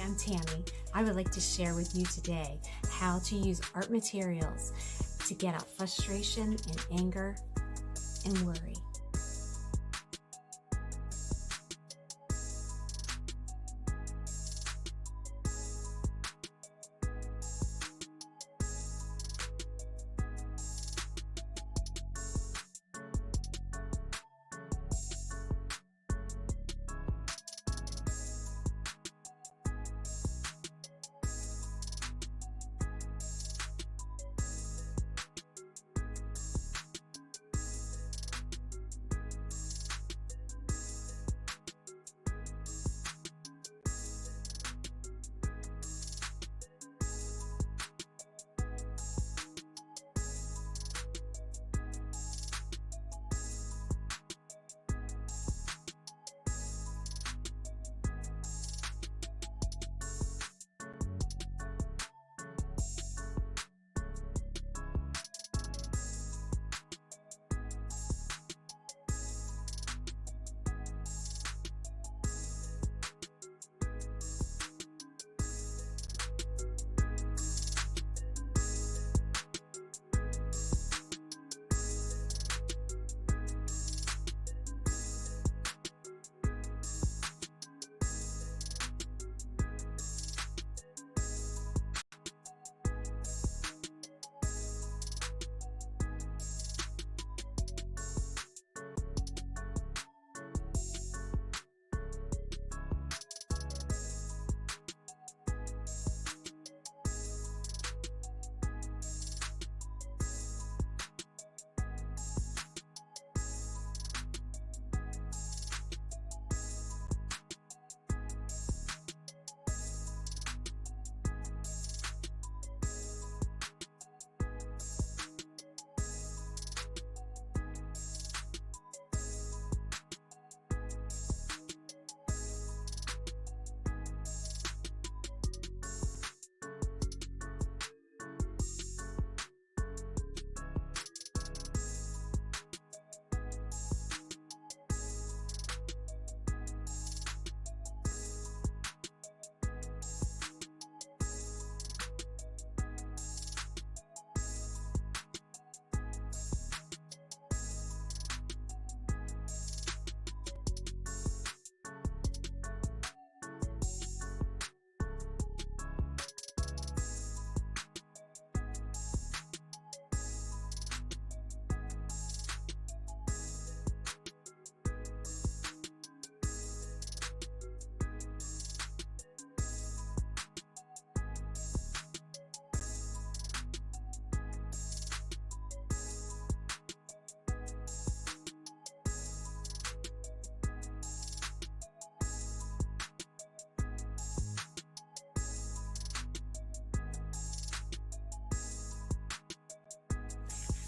I'm Tammy. I would like to share with you today how to use art materials to get out frustration and anger and worry.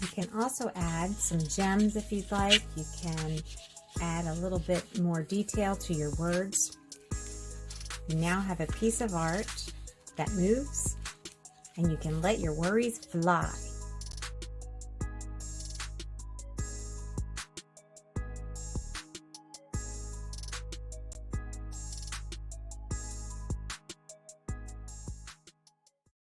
You can also add some gems if you'd like. You can add a little bit more detail to your words. You now have a piece of art that moves, and you can let your worries fly.